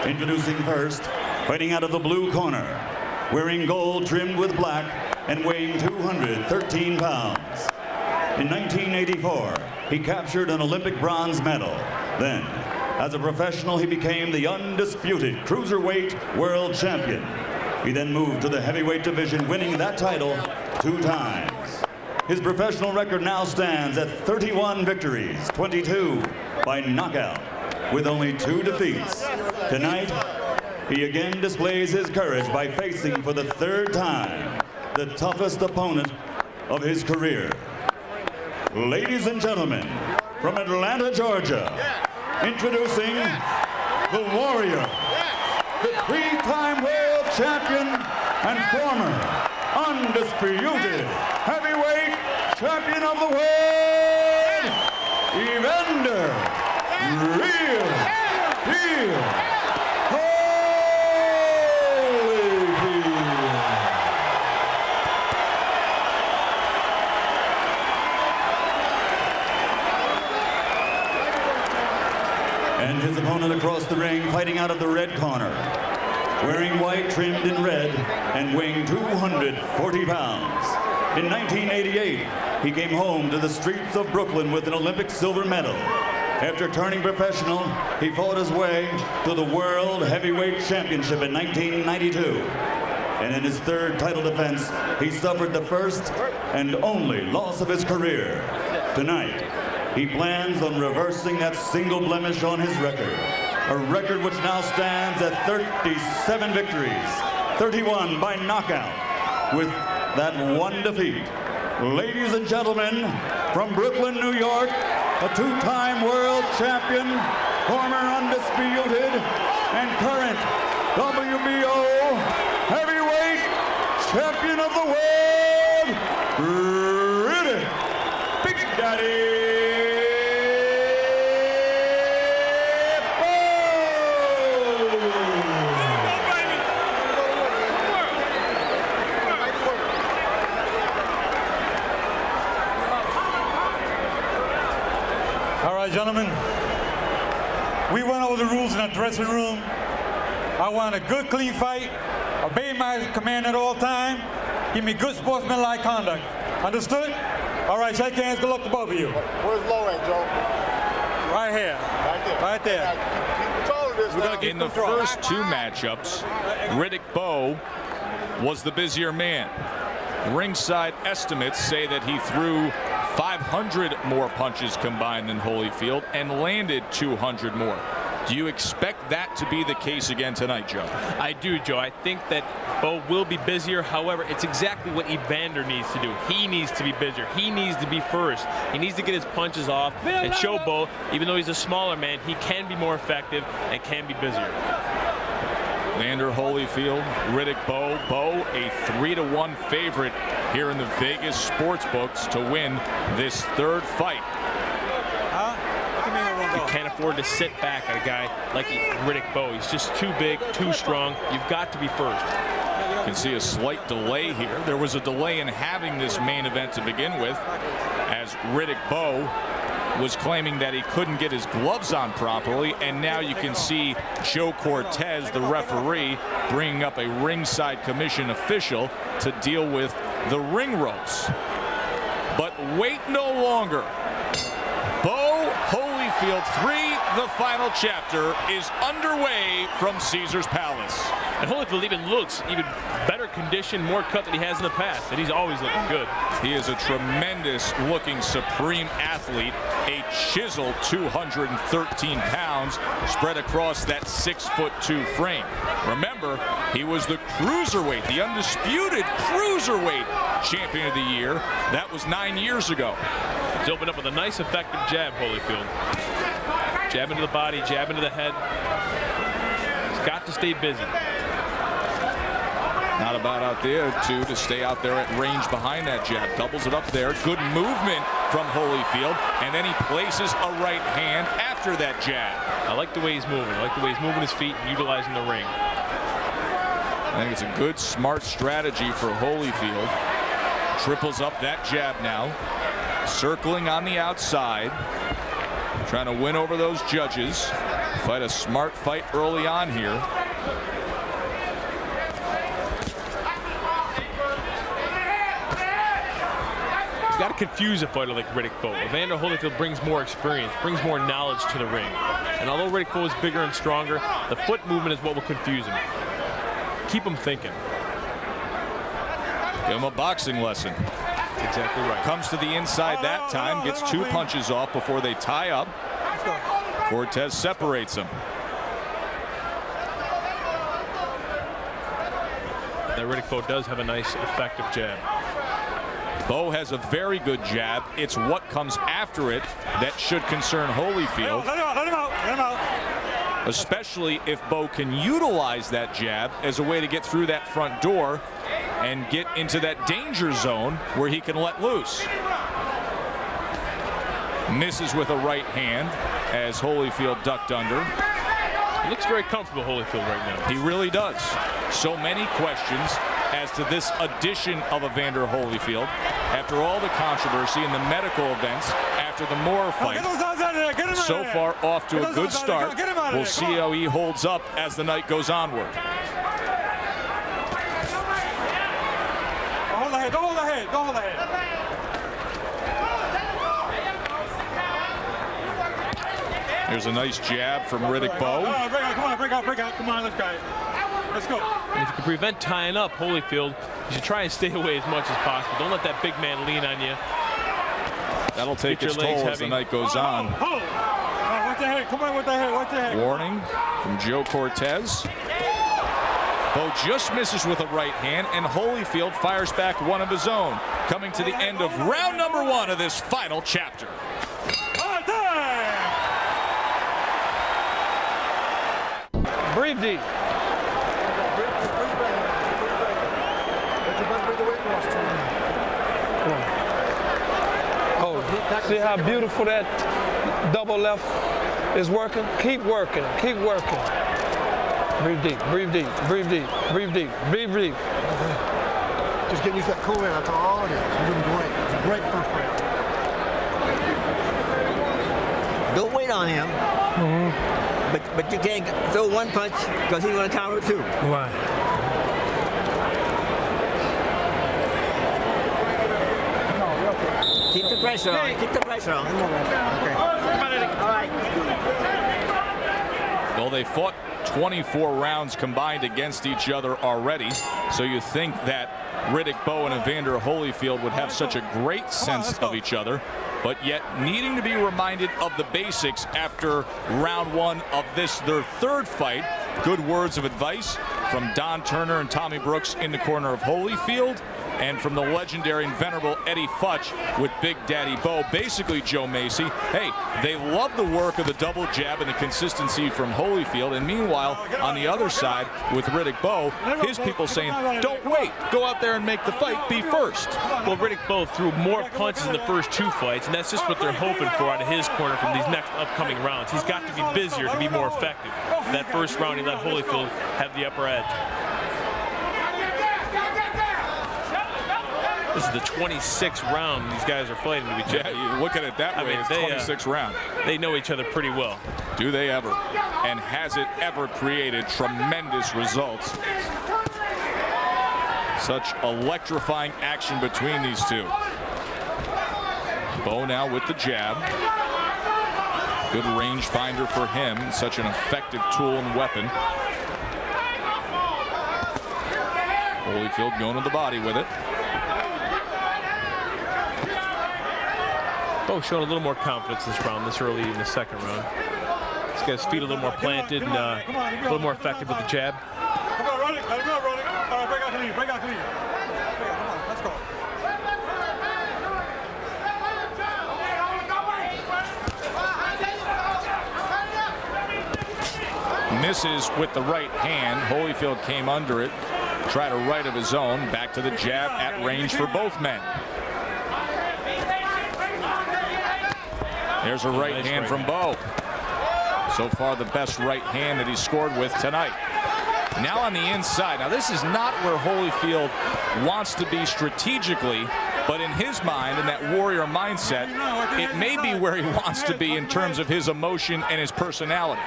Introducing first, fighting out of the blue corner, wearing gold trimmed with black and weighing 213 pounds. In 1984, he captured an Olympic bronze medal. Then, as a professional, he became the undisputed cruiserweight world champion. He then moved to the heavyweight division, winning that title 2 times. His professional record now stands at 31 victories, 22 by knockout, with only 2 defeats. Tonight, he again displays his courage by facing for the 3rd time the toughest opponent of his career. Ladies and gentlemen, from Atlanta, Georgia, introducing the Warrior, the 3-time world champion and former undisputed heavyweight champion of the world, Evander Holyfield. And his opponent across the ring, fighting out of the red corner, wearing white trimmed in red and weighing 240 pounds. In 1988, he came home to the streets of Brooklyn with an Olympic silver medal. After turning professional, he fought his way to the World Heavyweight Championship in 1992. And in his 3rd title defense, he suffered the first and only loss of his career. Tonight, he plans on reversing that single blemish on his record, a record which now stands at 37 victories, 31 by knockout, with that 1 defeat. Ladies and gentlemen, from Brooklyn, New York, a 2-time world champion, former undisputed and current WBO heavyweight champion of the world, Riddick Big Daddy Gentlemen, we went over the rules in our dressing room. I want a good, clean fight, obey my command at all time, give me good sportsmanlike conduct. Understood? All right, shake hands, good luck to both of you. Where's low at, Joe? Right here. Right there. Right there. Keep control of this now. In the first 2 matchups, Riddick Bowe was the busier man. Ringside estimates say that he threw 500 more punches combined than Holyfield and landed 200 more. Do you expect that to be the case again tonight, Joe? I do, Joe. I think that Bowe will be busier. However, it's exactly what Evander needs to do. He needs to be busier. He needs to be first. He needs to get his punches off and show Bowe, even though he's a smaller man, he can be more effective and can be busier. Evander Holyfield, Riddick Bowe. Bowe, a 3-1 favorite here in the Vegas sports books to win this 3rd fight. You can't afford to sit back at a guy like Riddick Bowe. He's just too big, too strong. You've got to be first. You can see a slight delay here. There was a delay in having this main event to begin with, as Riddick Bowe was claiming that he couldn't get his gloves on properly, and now you can see Joe Cortez, the referee, bringing up a ringside commission official to deal with the ring ropes. But wait no longer. Bowe Holyfield 3, the final chapter, is underway from Caesar's Palace. And Holyfield even looks even better conditioned, more cut than he has in the past, and he's always looking good. He is a tremendous looking supreme athlete, a chiseled 213 pounds spread across that 6'2" frame. Remember, he was the cruiserweight, the undisputed cruiserweight champion of the year. That was 9 years ago. He's opened up with a nice effective jab, Holyfield. Jab into the body, jab into the head. He's got to stay busy. Not a bad idea, too, to stay out there at range behind that jab. Doubles it up there. Good movement from Holyfield. And then he places a right hand after that jab. I like the way he's moving. I like the way he's moving his feet and utilizing the ring. I think it's a good, smart strategy for Holyfield. Triples up that jab now. Circling on the outside. Trying to win over those judges. Fight a smart fight early on here. You got to confuse a fighter like Riddick Bowe. Evander Holyfield brings more experience, brings more knowledge to the ring. And although Riddick Bowe is bigger and stronger, the foot movement is what will confuse him. Keep him thinking. Give him a boxing lesson. That's exactly right. Comes to the inside that time, gets 2 punches off before they tie up. Cortez separates him. That Riddick Bowe does have a nice, effective jab. Bowe has a very good jab. It's what comes after it that should concern Holyfield. Let him out, let him out, let him out. Especially if Bowe can utilize that jab as a way to get through that front door and get into that danger zone where he can let loose. Misses with a right hand as Holyfield ducked under. He looks very comfortable, Holyfield, right now. He really does. So many questions as to this addition of Evander Holyfield after all the controversy and the medical events after the Moore fight. So far off to a good start. We'll see how he holds up as the night goes onward. Hold the head, don't hold the head, don't hold the head. There's a nice jab from Riddick Bowe. Come on, break out. Come on, let's go. Let's go. And if you can prevent tying up Holyfield, you should try and stay away as much as possible. Don't let that big man lean on you. That'll take its toll as the night goes on. Watch the head. Come on with the head. Watch the head. Warning from Joe Cortez. Bowe just misses with a right hand, and Holyfield fires back one of his own. Coming to the end of round number 1 of this final chapter. Breathe deep. Oh, see how beautiful that double left is working? Keep working, keep working. Breathe deep, breathe deep, breathe deep, breathe deep, breathe deep. Just getting used to that cool air, that's all it is. You're doing great. It's a great first round. Don't wait on him. But you can't throw one punch because he's going to counter two. Right. Keep the pressure on. Keep the pressure on. Okay. All right. Well, they fought 24 rounds combined against each other already, so you think that Riddick Bowe and Evander Holyfield would have such a great sense of each other, but yet needing to be reminded of the basics after round 1 of this, their 3rd fight. Good words of advice from Don Turner and Tommy Brooks in the corner of Holyfield, and from the legendary and venerable Eddie Futch with Big Daddy Bowe. Basically, Joe Macy, hey, they love the work of the double jab and the consistency from Holyfield, and meanwhile, on the other side, with Riddick Bowe, his people saying, don't wait, go out there and make the fight, be first. Well, Riddick Bowe threw more punches in the first 2 fights, and that's just what they're hoping for out of his corner from these next upcoming rounds. He's got to be busier to be more effective. That first round, he let Holyfield have the upper edge. This is the 26th round these guys are fighting to each other. Yeah, you look at it that way, it's 26th round. They know each other pretty well. Do they ever? And has it ever created tremendous results? Such electrifying action between these two. Bowe now with the jab. Good range finder for him. Such an effective tool and weapon. Holyfield going to the body with it. Bowe showed a little more confidence this round, this early in the 2nd round. He's got his feet a little more planted and a little more effective with the jab. Come on, run it. Let him go, run it. All right, break out clean, break out clean. Come on, let's go. Misses with the right hand. Holyfield came under it. Tried a right of his own. Back to the jab at range for both men. There's a right hand from Bowe. So far the best right hand that he's scored with tonight. Now on the inside. Now this is not where Holyfield wants to be strategically, but in his mind, in that warrior mindset, it may be where he wants to be in terms of his emotion and his personality.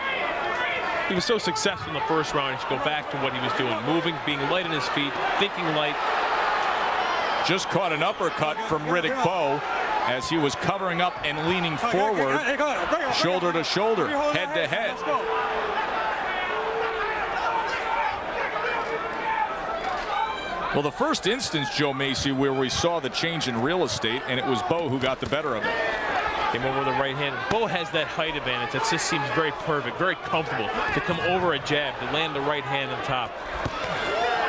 He was so successful in the first round. He should go back to what he was doing, moving, being light on his feet, thinking light. Just caught an uppercut from Riddick Bowe as he was covering up and leaning forward, shoulder to shoulder, head to head. Well, the first instance, Joe Macy, where we saw the change in real estate, and it was Bowe who got the better of it. Came over with the right hand. Bowe has that height advantage. That just seems very perfect, very comfortable to come over a jab, to land the right hand on top.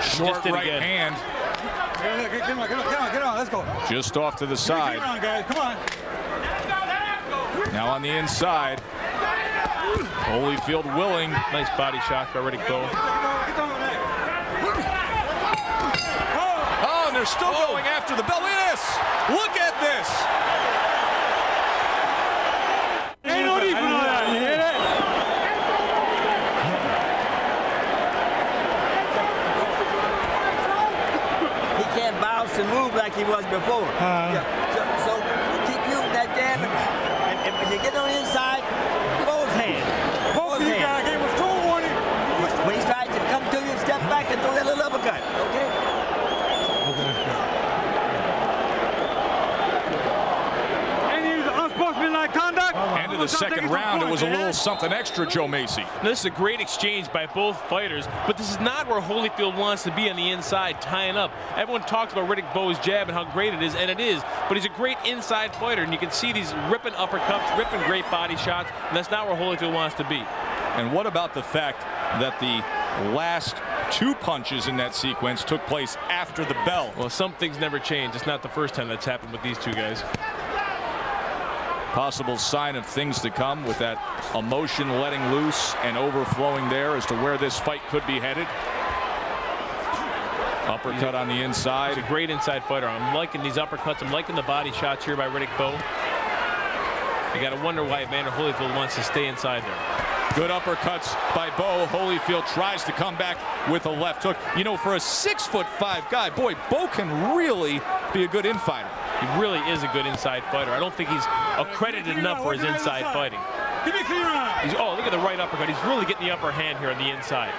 Short right hand. Get on, let's go. Just off to the side. Come on, guys, come on. Now on the inside. Holyfield willing. Nice body shot by Riddick Bowe. Oh, and they're still going after the bell. Look at this. Look at this. Ain't no need for that. You hear that? He can't bounce and move like he was before. So keep using that jab, and when you get on the inside, both hands. Both hands. Game was 2-1. When he tries to come to you, step back and throw that little uppercut. Okay? Unsportsmanlike conduct. End of the second round, it was a little something extra, Joe Macy. Now, this is a great exchange by both fighters, but this is not where Holyfield wants to be on the inside, tying up. Everyone talks about Riddick Bowe's jab and how great it is, and it is, but he's a great inside fighter, and you can see these ripping uppercuts, ripping great body shots, and that's not where Holyfield wants to be. And what about the fact that the last two punches in that sequence took place after the bell? Well, some things never change. It's not the first time that's happened with these two guys. Possible sign of things to come with that emotion letting loose and overflowing there as to where this fight could be headed. Uppercut on the inside. He's a great inside fighter. I'm liking these uppercuts. I'm liking the body shots here by Riddick Bowe. You got to wonder why Evander Holyfield wants to stay inside there. Good uppercuts by Bowe. Holyfield tries to come back with a left hook. You know, for a 6'5" guy, boy, Bowe can really be a good infighter. He really is a good inside fighter. I don't think he's accredited enough for his inside fighting. Oh, look at the right uppercut. He's really getting the upper hand here on the inside.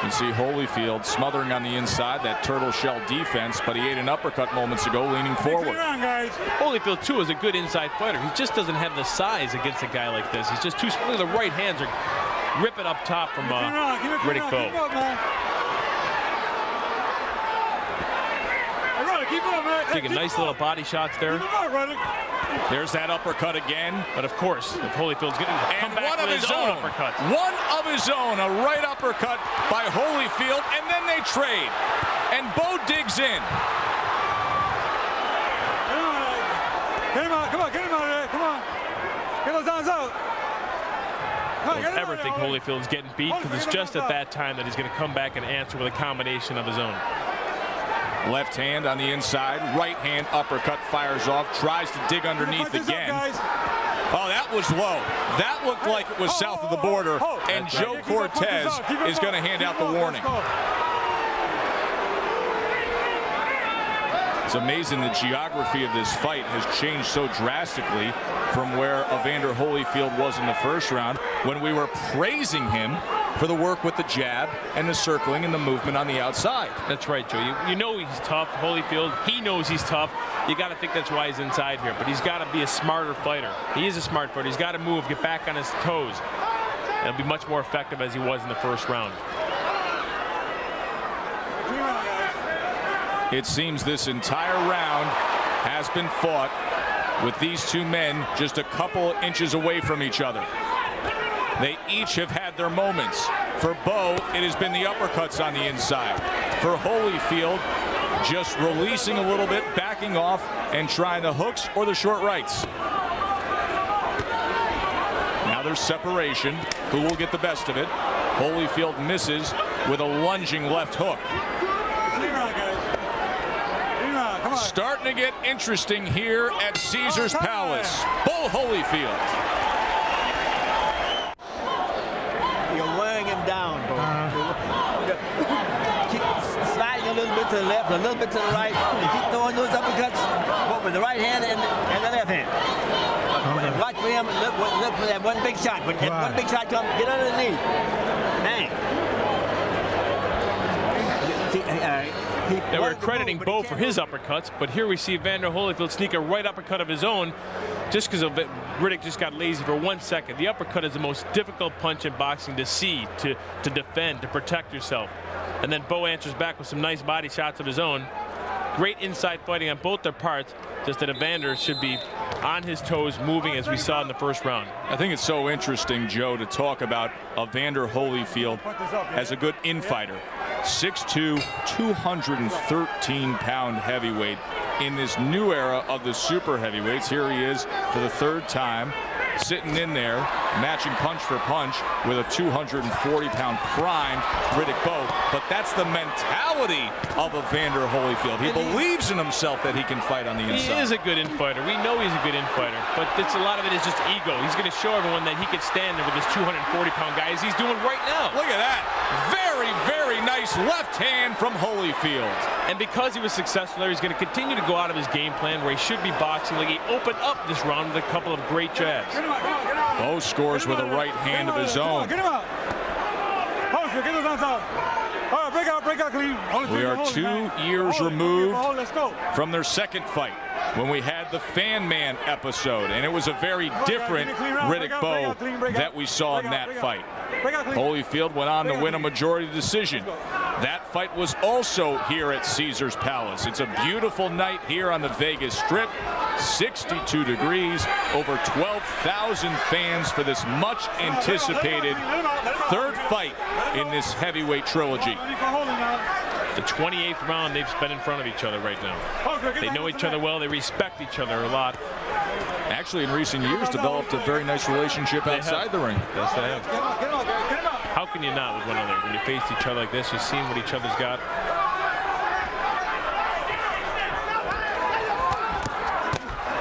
You see Holyfield smothering on the inside, that turtle shell defense, but he ate an uppercut moments ago, leaning forward. Holyfield, too, is a good inside fighter. He just doesn't have the size against a guy like this. He's just too small. The right hands are ripping up top from Riddick Bowe. Taking nice little body shots there. There's that uppercut again. But of course, if Holyfield's getting come back with his own uppercut. One of his own, a right uppercut by Holyfield, and then they trade. And Bowe digs in. Get him out, come on, get him out of there, come on. Get those arms out. Don't ever think Holyfield's getting beat, because it's just at that time that he's going to come back and answer with a combination of his own. Left hand on the inside, right hand uppercut fires off, tries to dig underneath again. Oh, that was low. That looked like it was south of the border, and Joe Cortez is going to hand out the warning. It's amazing the geography of this fight has changed so drastically from where Evander Holyfield was in the first round, when we were praising him for the work with the jab and the circling and the movement on the outside. That's right, Joe. You know he's tough, Holyfield. He knows he's tough. You got to think that's why he's inside here. But he's got to be a smarter fighter. He is a smart fighter. He's got to move, get back on his toes. And he'll be much more effective as he was in the first round. It seems this entire round has been fought with these two men just a couple inches away from each other. They each have had their moments. For Bowe, it has been the uppercuts on the inside. For Holyfield, just releasing a little bit, backing off, and trying the hooks or the short rights. Now there's separation. Who will get the best of it? Holyfield misses with a lunging left hook. Starting to get interesting here at Caesars Palace. Bowe Holyfield. You're wearing him down, Bowe. Keep sliding a little bit to the left, a little bit to the right, and keep throwing those uppercuts, both with the right hand and the left hand. And watch for him and look for that one big shot. When that one big shot comes, get underneath. Bang. They were crediting Bowe for his uppercuts, but here we see Evander Holyfield sneak a right uppercut of his own just because Riddick just got lazy for 1 second. The uppercut is the most difficult punch in boxing to see, to defend, to protect yourself. And then Bowe answers back with some nice body shots of his own. Great inside fighting on both their parts, just that Evander should be on his toes, moving as we saw in the first round. I think it's so interesting, Joe, to talk about Evander Holyfield as a good infighter. 6'2", 213-pound heavyweight in this new era of the super heavyweights. Here he is for the third time, sitting in there, matching punch for punch with a 240-pound primed Riddick Bowe. But that's the mentality of Evander Holyfield. He believes in himself that he can fight on the inside. He is a good infighter. We know he's a good infighter, but a lot of it is just ego. He's going to show everyone that he can stand there with this 240-pound guy, as he's doing right now. Look at that. Very, very nice left hand from Holyfield. And because he was successful there, he's going to continue to go out of his game plan where he should be boxing. Like, he opened up this round with a couple of great jabs. Bowe scores with a right hand of his own. Get him out. Holyfield, get him out. All right, break out, clean. We are 2 years removed from their second fight, when we had the Fan Man episode, and it was a very different Riddick Bowe that we saw in that fight. Holyfield went on to win a majority decision. That fight was also here at Caesars Palace. It's a beautiful night here on the Vegas Strip. 62 degrees, over 12,000 fans for this much anticipated third fight in this heavyweight trilogy. The 28th round they've spent in front of each other right now. They know each other well, they respect each other a lot. Actually, in recent years, developed a very nice relationship outside the ring. Yes, they have. How can you not with one another? When you face each other like this, you've seen what each other's got.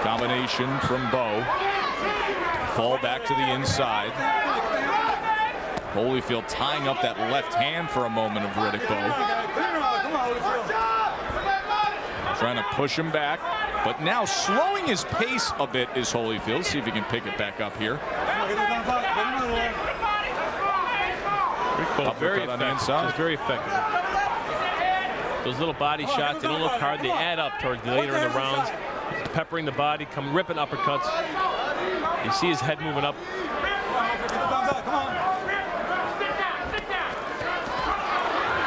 Combination from Bowe. Fall back to the inside. Holyfield tying up that left hand for a moment of Riddick Bowe. Trying to push him back, but now slowing his pace a bit is Holyfield. See if he can pick it back up here. Very on the inside. It's very effective. Those little body shots, they don't look hard. They add up towards later in the rounds. He's peppering the body, ripping uppercuts. You see his head moving up.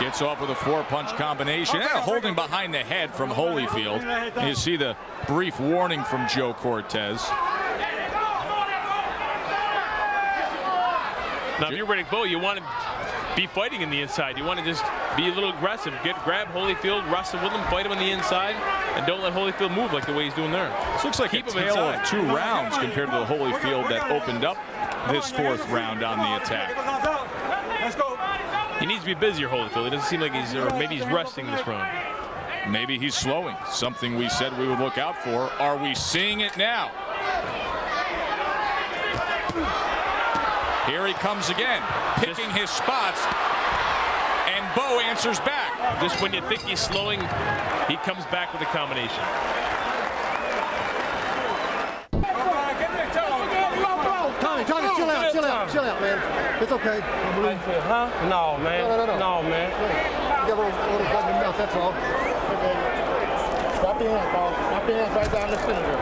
Gets off with a 4-punch combination and a holding behind the head from Holyfield. And you see the brief warning from Joe Cortez. Now, if you're Riddick Bowe, you want to be fighting in the inside. You want to just be a little aggressive. Grab Holyfield, wrestle with him, fight him on the inside, and don't let Holyfield move like the way he's doing there. This looks like a tale of 2 rounds compared to the Holyfield that opened up this 4th round on the attack. Let's go. He needs to be busier, Holyfield. It doesn't seem like maybe he's resting this round. Maybe he's slowing, something we said we would look out for. Are we seeing it now? Here he comes again, picking his spots, and Bowe answers back. Just when you think he's slowing, he comes back with a combination. Tommy, chill out, man. It's okay. Huh? No, man. No, man. You got a little blood in your mouth, that's all. Stop your hands, Paul. Stop your hands right down the center there.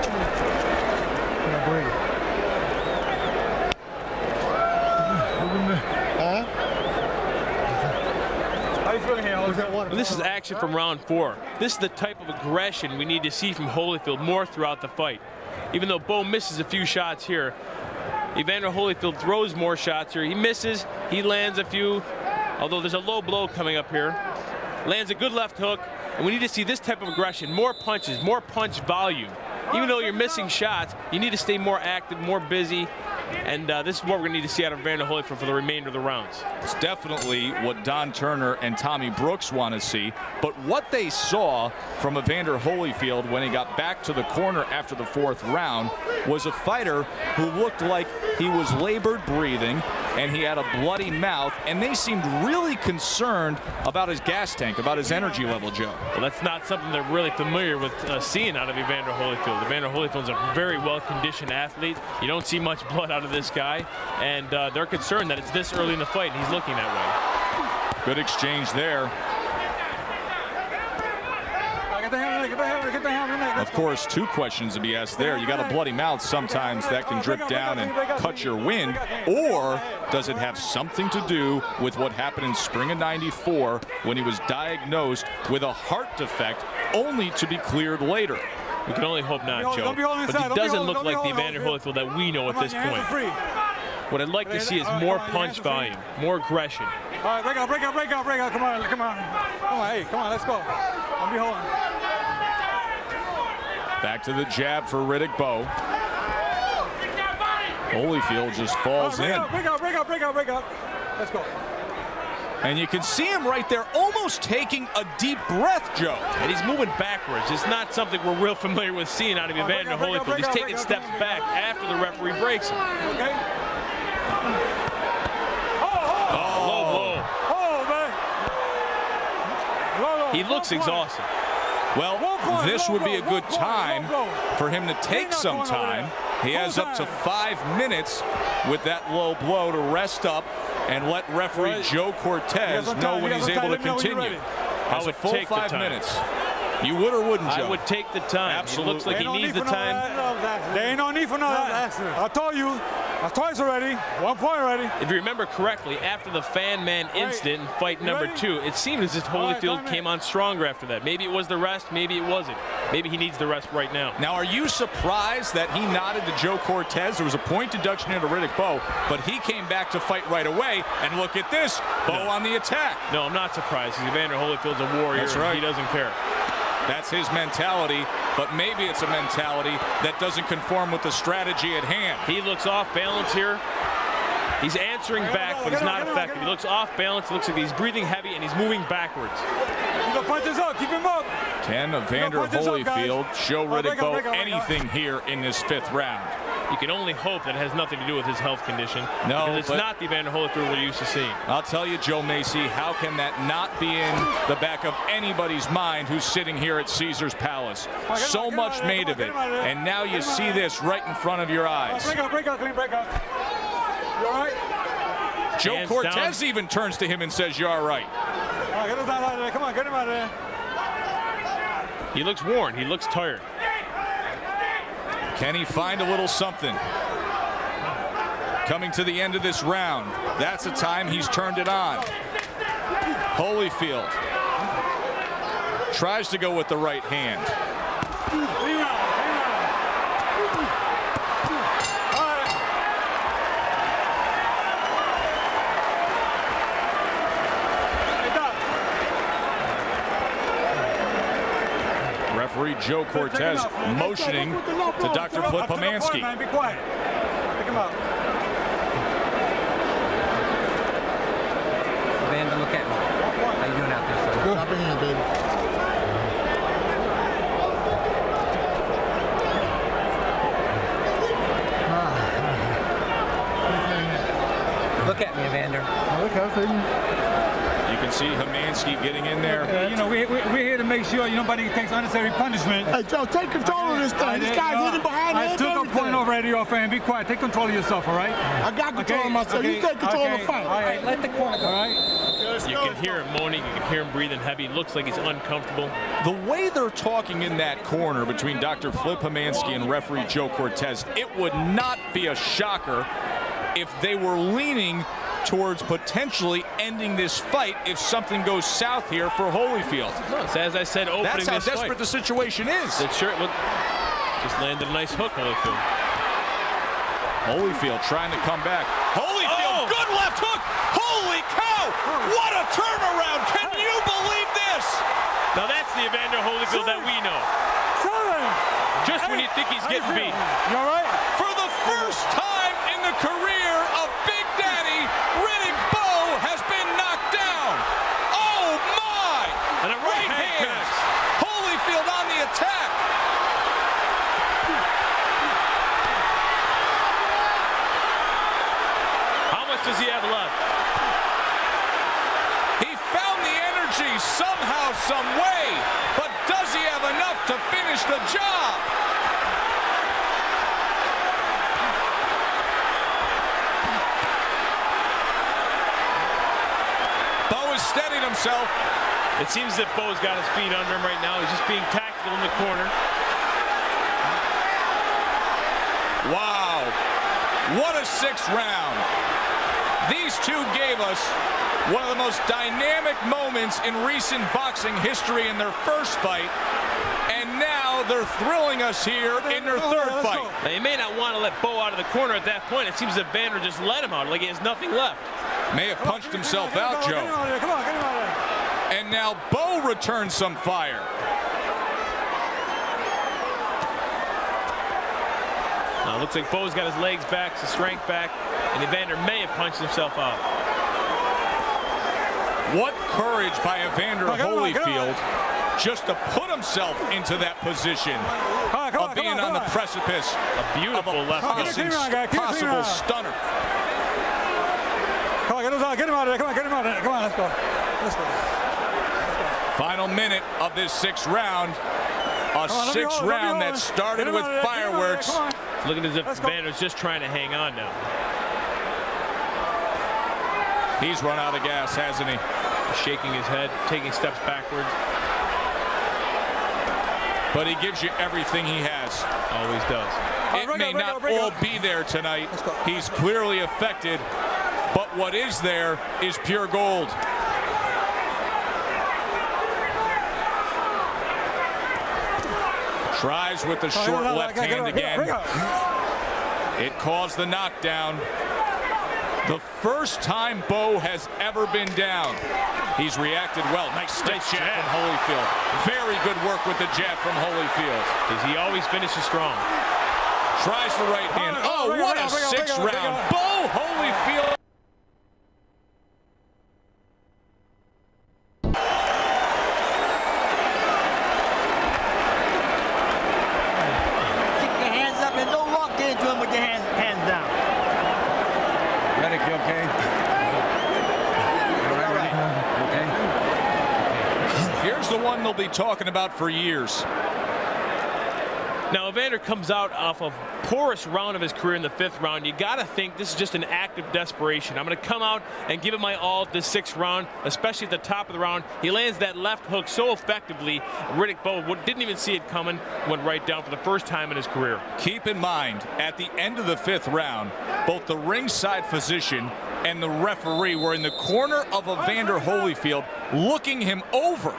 Now breathe. Huh? How you feeling here? Well, this is action from round 4. This is the type of aggression we need to see from Holyfield more throughout the fight. Even though Bowe misses a few shots here, Evander Holyfield throws more shots here. He misses, he lands a few, although there's a low blow coming up here. Lands a good left hook, and we need to see this type of aggression, more punches, more punch volume. Even though you're missing shots, you need to stay more active, more busy, And this is what we're going to need to see out of Evander Holyfield for the remainder of the rounds. It's definitely what Don Turner and Tommy Brooks want to see. But what they saw from Evander Holyfield when he got back to the corner after the 4th round was a fighter who looked like he was labored breathing and he had a bloody mouth, and they seemed really concerned about his gas tank, about his energy level, Joe. Well, that's not something they're really familiar with seeing out of Evander Holyfield. Evander Holyfield's a very well-conditioned athlete. You don't see much blood out of this guy, and they're concerned that it's this early in the fight, and he's looking that way. Good exchange there. Of course, 2 questions to be asked there. You got a bloody mouth, sometimes that can drip down and cut your wind, or does it have something to do with what happened in spring of '94 when he was diagnosed with a heart defect only to be cleared later? We can only hope not, Joe. But he doesn't look like the Evander Holyfield that we know at this point. What I'd like to see is more punch volume, more aggression. All right, break out, break out, break out, break out. Come on, come on. Come on, hey, come on, let's go. I'll be holding. Back to the jab for Riddick Bowe. Holyfield just falls in. Break out, break out, break out, break out. Let's go. And you can see him right there almost taking a deep breath, Joe. And he's moving backwards. It's not something we're real familiar with seeing out of Evander Holyfield. He's taking steps back after the referee breaks him. Okay. Low blow. Oh, man. He looks exhausted. Well, this would be a good time for him to take some time. He has up to 5 minutes with that low blow to rest up and let referee Joe Cortez know when he's able to continue. Has a full 5 minutes. You would or wouldn't, Joe? I would take the time. Absolutely. It looks like he needs the time. There ain't no need for none of that. I told you. Twice already. 1 point already. If you remember correctly, after the fan man incident in fight number 2, it seemed as if Holyfield came on stronger after that. Maybe it was the rest, maybe it wasn't. Maybe he needs the rest right now. Now, are you surprised that he nodded to Joe Cortez? There was a point deduction into Riddick Bowe, but he came back to fight right away. And look at this, Bowe on the attack. No, I'm not surprised. Evander Holyfield's a warrior. That's right. He doesn't care. That's his mentality, but maybe it's a mentality that doesn't conform with the strategy at hand. He looks off balance here. He's answering back, but he's not effective. He looks off balance. It looks like he's breathing heavy, and he's moving backwards. Keep the punches up. Keep him up. Can Evander Holyfield show Riddick Bowe anything here in this 5th round? You can only hope that it has nothing to do with his health condition. No, because it's not the Evander Holyfield we're used to seeing. I'll tell you, Joe Macy, how can that not be in the back of anybody's mind who's sitting here at Caesar's Palace? So much made of it, and now you see this right in front of your eyes. Break out, break out, clean break out. You all right? Joe Hands Cortez down. even turns to him and says, "You're all right." All right, get him out of there. Come on, get him out of there. He looks worn. He looks tired. Can he find a little something? Coming to the end of this round, that's the time he's turned it on. Holyfield tries to go with the right hand. Referee Joe Cortez motioning to Dr. Flip Pomansky. Be quiet. Pick him up. Evander, look at me. How you doing out there, son? Good. Drop your hand, baby. Look at me, Evander. You can see Pomansky getting in there. You know, we're here to make sure nobody takes unnecessary punishment. Hey, Joe, take control of this thing. This guy's hitting behind I him. took a point already off, and be quiet. Take control of yourself, all right? I got control of myself. You take control of the fight. All right, Let the corner go. all right. You can hear him moaning. You can hear him breathing heavy. It looks like he's uncomfortable. The way they're talking in that corner between Dr. Flip Pomansky and referee Joe Cortez, it would not be a shocker if they were leaning towards potentially ending this fight if something goes south here for Holyfield. No, it's as I said, opening That's how this fight. desperate the situation is. That shirt just landed a nice hook, Holyfield. Holyfield trying to come back. Holyfield, good left hook. Holy cow! What a turnaround! Can you believe this? Now that's the Evander Holyfield that we know. Just when you think he's getting beat. You all right? For the first time in the career of Big Daddy Riddick Bowe has been knocked down. Oh my! And a right hand. Hands. Holyfield on the attack. How much does he have left? He found the energy somehow, some way, but does he have enough to finish the job? Bowe has steadied himself. It seems that Bowe's got his feet under him right now. He's just being tactical in the corner. Wow, what a sixth round. These two gave us one of the most dynamic moments in recent boxing history in their first fight, and now they're thrilling us here in their third fight. Now, you may not want to let Bowe out of the corner at that point. It seems that Evander just let him out, like he has nothing left. May have punched himself out, Joe. And now Bowe returns some fire. Now, it looks like Bowe's got his legs back, his strength back, and Evander may have punched himself out. What courage by Evander Holyfield just to put himself into that position of being on the precipice A beautiful of a left hook. possible stunner. Come on, get him out of there. Come on, get him out of there. Come on, let's go. Let's go. Final minute of this sixth round. A sixth round that started with fireworks. It's looking as if Evander's just trying to hang on now. He's run out of gas, hasn't he? Shaking his head, taking steps backwards. But he gives you everything he has. Always does. It may not all be there tonight. He's clearly affected, but what is there is pure gold. Tries with the short left hand again. It caused the knockdown. The first time Bowe has ever been down. He's reacted well. Nice jab from Holyfield. Very good work with the jab from Holyfield. Because he always finishes strong. Tries the right hand. Oh, what a sixth round. Bowe Holyfield. Keep your hands up and don't walk into him with your hands down. Riddick, you okay? All right. Okay. Here's the one they'll be talking about for years. Now, Evander comes out off of poorest round of his career in the fifth round. You got to think this is just an act of desperation. I'm going to come out and give it my all this sixth round, especially at the top of the round. He lands that left hook so effectively. Riddick Bowe didn't even see it coming, went right down for the first time in his career. Keep in mind, at the end of the fifth round, both the ringside physician and the referee were in the corner of Evander Holyfield, looking him over.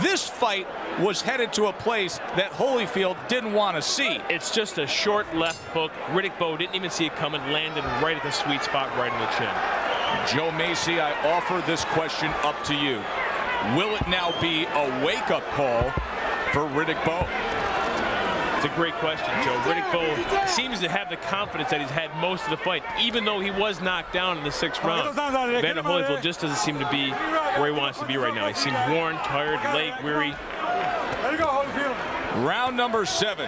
This fight was headed to a place that Holyfield didn't want to see. It's just a short left hook. Riddick Bowe didn't even see it coming, landed right at the sweet spot, right in the chin. Joe Macy, I offer this question up to you. Will it now be a wake-up call for Riddick Bowe? It's a great question, Joe. Riddick Bowe seems to have the confidence that he's had most of the fight, even though he was knocked down in the sixth round. Evander Holyfield just doesn't seem to be where he wants to be right now. He seems worn, tired, leg weary. There you go, Holyfield. Round number 7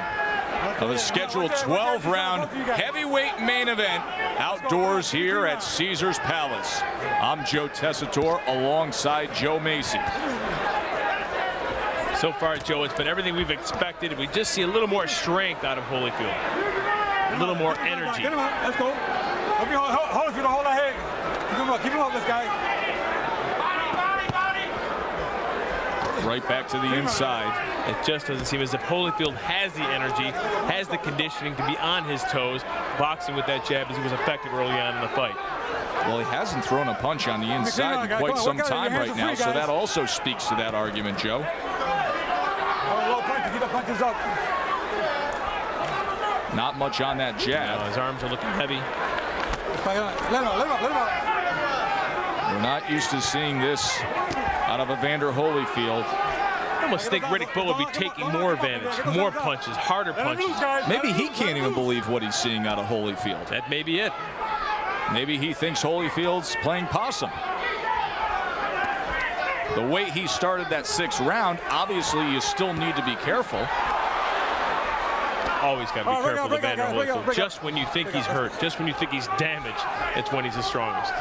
of a scheduled 12-round heavyweight main event outdoors here at Caesars Palace. I'm Joe Tessitore alongside Joe Macy. So far, Joe, it's been everything we've expected. We just see a little more strength out of Holyfield. A little more energy. Get him up. Let's go. Holyfield, hold that head. Keep him up. Keep him up, this guy. Right back to the inside. It just doesn't seem as if Holyfield has the energy, has the conditioning to be on his toes, boxing with that jab as he was effective early on in the fight. Well, he hasn't thrown a punch on the inside in quite some time right now, so that also speaks to that argument, Joe. Low punches, keep the punches up. Not much on that jab. His arms are looking heavy. Let him up. We're not used to seeing this out of Evander Holyfield. I almost think Riddick Bowe would be taking more advantage, more punches, harder punches. Maybe he can't even believe what he's seeing out of Holyfield. That may be it. Maybe he thinks Holyfield's playing possum. The way he started that 6th round, obviously you still need to be careful. Always got to be careful with Evander Holyfield. Just when you think he's hurt, just when you think he's damaged, it's when he's the strongest.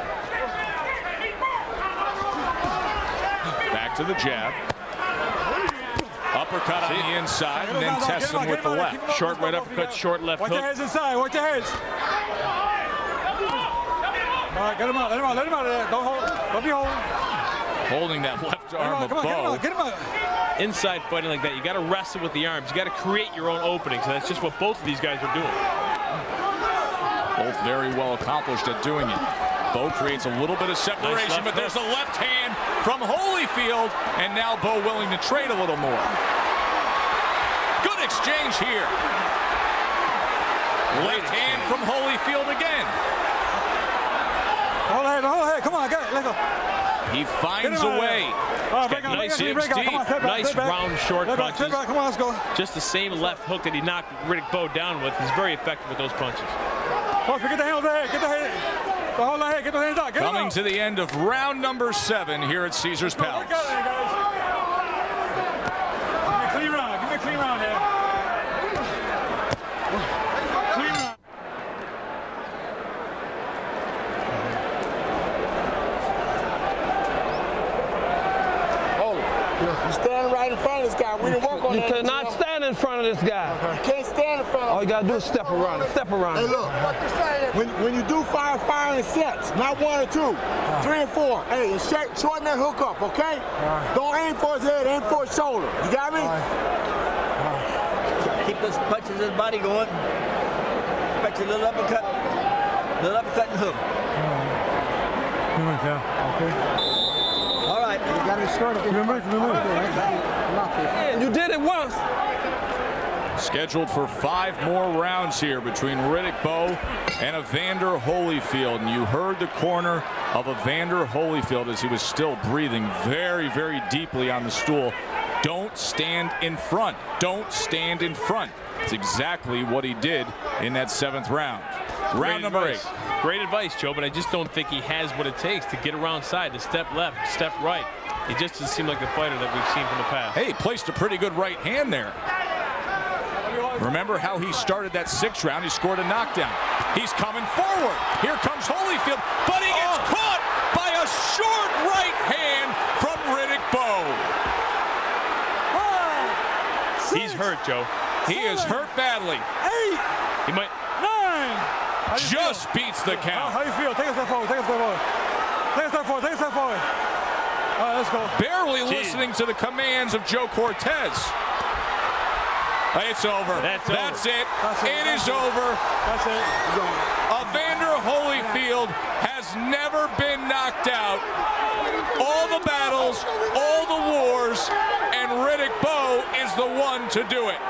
Back to the jab. Uppercut on the inside, and then tests him with the left. Short right uppercut, short left hook. Watch your heads inside. Watch your heads. All right, get him out. Let him out. Let him out of there. Don't be holding. Holding that left arm of Bowe. Get him out. Inside fighting like that, you got to wrestle with the arms. You got to create your own openings. And that's just what both of these guys are doing. Both very well accomplished at doing it. Bowe creates a little bit of separation, but there's a left hand from Holyfield, and now Bowe willing to trade a little more. Good exchange here. Left hand from Holyfield again. Hold ahead. Come on, I got it. Let's go. He finds a way. Nice round short punches. Come on, let's go. Just the same left hook that he knocked Riddick Bowe down with. He's very effective with those punches. Oh, get the hand over there. Get the head. Hold the head. Get the hands out. Coming to the end of round number 7 here at Caesars Palace. Give me a clean round. Give me a clean round here. Clean round. You stand right in front of this guy. We didn't work on that. You cannot stand in front of this guy. You can't stand in front of him. All you got to do is step around him. Step around him. Hey, look. When you do fire in sets, not 1 or 2, 3 and 4. Hey, and shorten that hook up, okay? Don't aim for his head, aim for his shoulder. You got me? Keep those punches in his body going. Expect a little uppercut and hook. Okay. All right. You got it short. You did it once. Scheduled for 5 more rounds here between Riddick Bowe and Evander Holyfield. And you heard the corner of Evander Holyfield as he was still breathing very, very deeply on the stool. Don't stand in front. Don't stand in front. It's exactly what he did in that 7th round. Round number 8. Great advice, Joe, but I just don't think he has what it takes to get around side, to step left, step right. He just doesn't seem like the fighter that we've seen from the past. Hey, placed a pretty good right hand there. Remember how he started that 6th round? He scored a knockdown. He's coming forward. Here comes Holyfield, but he gets caught by a short right hand from Riddick Bowe. He's hurt, Joe. He is hurt badly. 8. He might. 9. Just beats the count. How you feel? Take a step forward. Take a step forward. Take a step forward. Take a step forward. All right, let's go. Barely listening to the commands of Joe Cortez. It's over. That's it. It is over. That's it. Evander Holyfield has never been knocked out. All the battles, all the wars, and Riddick Bowe is the one to do it.